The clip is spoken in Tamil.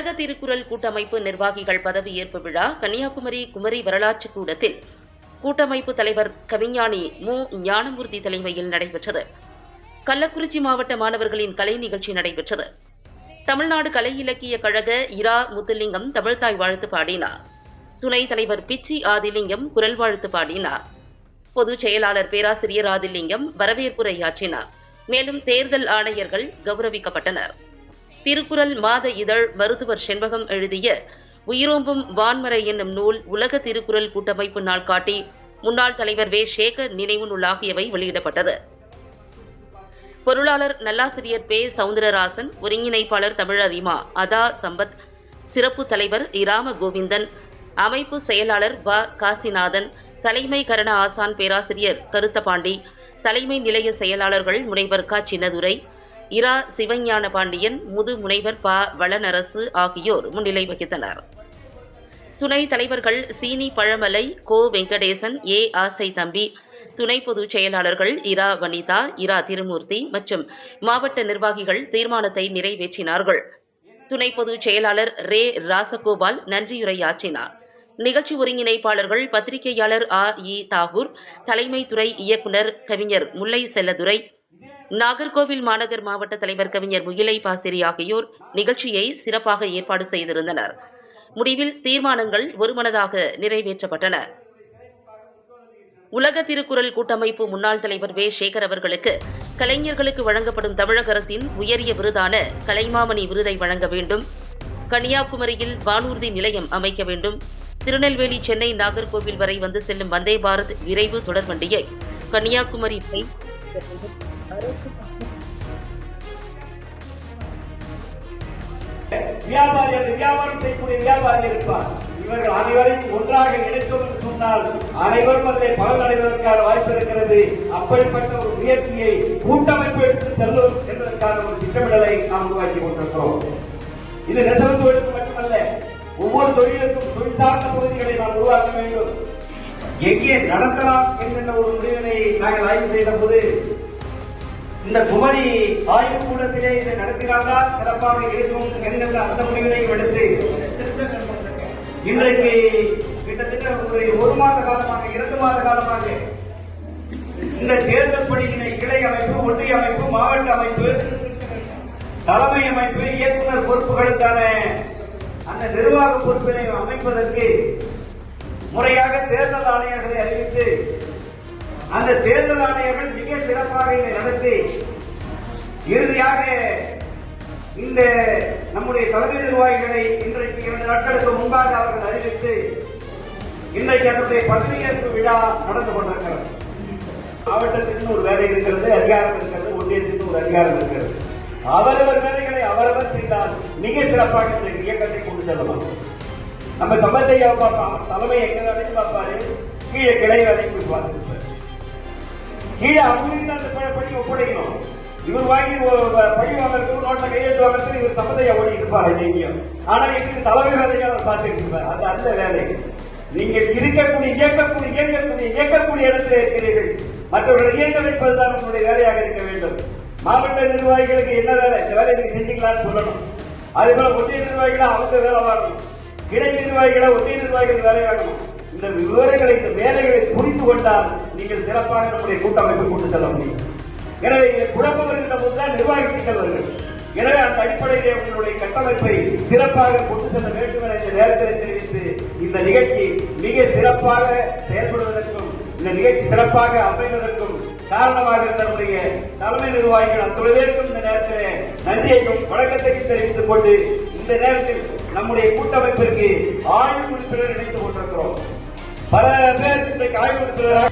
உலக திருக்குறள் கூட்டமைப்பு நிர்வாகிகள் பதவியேற்பு விழா கன்னியாகுமரி குமரி வரலாற்று கூடத்தில் கூட்டமைப்பு தலைவர் கவிஞானி மு. ஞானமூர்த்தி தலைமையில் நடைபெற்றது. கள்ளக்குறிச்சி மாவட்ட மாணவர்களின் கலை நிகழ்ச்சி நடைபெற்றது. தமிழ்நாடு கலை இலக்கிய கழக இரா. முத்துலிங்கம் தமிழ்த்தாய் வாழ்த்து பாடினார். துணைத் தலைவர் பிச்சி ஆதிலிங்கம் குரல் வாழ்த்து பாடினார். பொதுச் செயலாளர் பேராசிரியர் ஆதிலிங்கம் வரவேற்புரையாற்றினார். மேலும் தேர்தல் ஆணையர்கள் கௌரவிக்கப்பட்டனர். திருக்குறள் மாத இதழ் மருத்துவர் செண்பகம் எழுதிய உயிரோம்பும் வான்மறை என்னும் நூல், உலக திருக்குறள் கூட்டமைப்பு நாள் காட்டி, முன்னாள் தலைவர் வே. சேகர் நினைவு நூல் ஆகியவை வெளியிடப்பட்டது. பொருளாளர் நல்லாசிரியர் பே. சவுந்தரராசன், ஒருங்கிணைப்பாளர் தமிழறிமா அதா சம்பத், சிறப்பு தலைவர் இராம கோவிந்தன், அமைப்பு செயலாளர் வ. காசிநாதன், தலைமை கரண ஆசான் பேராசிரியர் கருத்தபாண்டி, தலைமை நிலைய செயலாளர்கள் முனைவர் க. சின்னதுரை, இரா. சிவஞான பாண்டியன், முது முனைவர் ப. வளனரசு ஆகியோர் முன்னிலை வகித்தனர். துணைத் தலைவர்கள் சீனி பழமலை, கோ. வெங்கடேசன், ஏ. ஆசை தம்பி, துணை பொதுச் செயலாளர்கள் இரா. வனிதா, இரா. திருமூர்த்தி மற்றும் மாவட்ட நிர்வாகிகள் தீர்மானத்தை நிறைவேற்றினார்கள். துணை பொதுச் செயலாளர் ரே. ராசகோபால் நன்றியுரையாற்றினார். நிகழ்ச்சி ஒருங்கிணைப்பாளர்கள் பத்திரிகையாளர் ஆ. இ. தாகூர், தலைமை துறை இயக்குநர் கவிஞர் முல்லை செல்லதுரை, நாகர்கோவில் மாநகர் மாவட்ட தலைவர் கவிஞர் முகிலை பாசிரி ஆகியோர் நிகழ்ச்சியை சிறப்பாக ஏற்பாடு செய்திருந்தனர். முடிவில் தீர்மானங்கள் ஒருமனதாக நிறைவேற்றப்பட்டன. உலக திருக்குறள் கூட்டமைப்பு முன்னாள் தலைவர் வே. சேகர் அவர்களுக்கு கலைஞர்களுக்கு வழங்கப்படும் தமிழக அரசின் உயரிய விருதான கலைமாமணி விருதை வழங்க வேண்டும். கன்னியாகுமரியில் வானூர்தி நிலையம் அமைக்க வேண்டும். திருநெல்வேலி, சென்னை, நாகர்கோவில் வரை வந்து செல்லும் வந்தே பாரத் விரைவு தொடர்வண்டியை கன்னியாகுமரி வியாபாரம் செய்யக்கூடிய வியாபாரி இருப்பார். இவர்கள் அனைவரையும் ஒன்றாக இணைக்கும் என்று சொன்னால் அனைவரும் அதில் பலன் அடைவதற்கான வாய்ப்பு இருக்கிறது. அப்படிப்பட்ட ஒரு முயற்சியை கூட்டமைப்பு எடுத்து செல்லும் என்பதற்கான ஒரு திட்டமிடலை நாம் உருவாக்கி கொண்டிருக்கிறோம். இது நெசவு தொழிலுக்கு மட்டுமல்ல, ஒவ்வொரு தொழிலுக்கும் தொழில் சார்ந்த பகுதிகளை நாம் உருவாக்க வேண்டும். எங்கே நடத்தலாம் என்கின்ற ஒரு முடிவினை நாங்கள் ஆய்வு செய்த போது, இந்த குமரி ஆய்வு கூடத்திலே இதை நடத்தினால்தான் சிறப்பாக இருக்கும் என்கின்ற அந்த முடிவினையும் எடுத்து இன்றைக்கு கிட்டத்தட்ட ஒரு மாத காலமாக 2 மாத காலமாக இந்த தேர்தல் பணியினை கிளை அமைப்பு, ஒன்றிய அமைப்பு, மாவட்ட அமைப்பு, தலைமை அமைப்பு, இயக்குநர் பொறுப்புகளுக்கான அந்த நிர்வாக பொறுப்பினை அமைப்பதற்கு முறையாக தேர்தல் ஆணையர்களை அறிவித்து அந்த தேர்தல் ஆணையர்கள் மிக சிறப்பாக இதை நடத்தி இறுதியாக இந்த நம்முடைய தலைமை நிர்வாகிகளை இன்றைக்கு 2 நாட்களுக்கு முன்பாக அவர்கள் அறிவித்து இன்றைக்கு அதனுடைய பதவியேற்பு விழா நடந்து கொண்டிருக்கிறது. மாவட்டத்திற்கு ஒரு வேலை இருக்கிறது, அதிகாரம் இருக்கிறது, ஒன்றியத்திற்கு ஒரு அதிகாரம் இருக்கிறது. அவரவர் வேலைகளை அவரவர் செய்தால் மிக சிறப்பாக இந்த இயக்கத்தை கொண்டு செல்லலாம். நம்ம சம்பந்தையா பார்ப்போம், தலைமை எங்க வேலைக்கு பார்ப்பாரு, கீழே கிளை வேலைக்கு பார்ப்பாரு. கீழே அவங்களுக்கு அந்த படி ஒப்படைக்கணும். இவர் வாங்கி படி வாங்கறதுக்கு, நோட்டை கையெழுத்து வாங்கறதுக்கு இவர் சம்பந்தையா ஓடி இருப்பார் எங்கேயும். ஆனா எங்களுக்கு தலைமை வேலையை அவர் பார்த்துட்டு இருப்பார். அது அல்ல வேலை. நீங்கள் இயக்கக்கூடிய இடத்துல இருக்கிறீர்கள். மற்றவர்களை இயங்க வைப்பதுதான் உங்களுடைய வேலையாக இருக்க வேண்டும். மாவட்ட நிர்வாகிகளுக்கு என்ன வேலை, இந்த வேலையை நீங்க செஞ்சுக்கலாம்னு சொல்லணும். அதே போல ஒன்றிய நிர்வாகிகளை அவங்க வேலை வாங்கணும், கிளை நிர்வாகிகளை ஒன்றிய நிர்வாகிகள் வேலை வாங்கணும். இந்த விவரங்களை, இந்த வேலைகளை புரிந்து கொண்டால் நீங்கள் சிறப்பாக நம்முடைய கூட்டமைப்பை கொண்டு செல்ல முடியும். எனவே குழப்பம் வருகின்ற போதுதான் நிர்வாக சிக்கல் வருகிறது. எனவே அந்த அடிப்படையிலே உங்களுடைய கட்டமைப்பை சிறப்பாக கொண்டு செல்ல வேண்டும் என இந்த நேரத்தில் தெரிவித்து, இந்த நிகழ்ச்சி மிக சிறப்பாக செயல்படுவதற்கும் இந்த நிகழ்ச்சி சிறப்பாக அமைவதற்கும் காரணமாக இருந்த நம்முடைய தலைமை நிர்வாகிகள் அத்துணை பேருக்கும் இந்த நேரத்தில் நன்றியையும் வணக்கத்தையும் தெரிவித்துக் கொண்டு, இந்த நேரத்தில் நம்முடைய கூட்டமைப்பிற்கு ஆய்வு உறுப்பினர் இணைத்துக் கொண்டிருக்கிறோம். பல பேர் இன்றைக்கு ஆய்வு உறுப்பினர்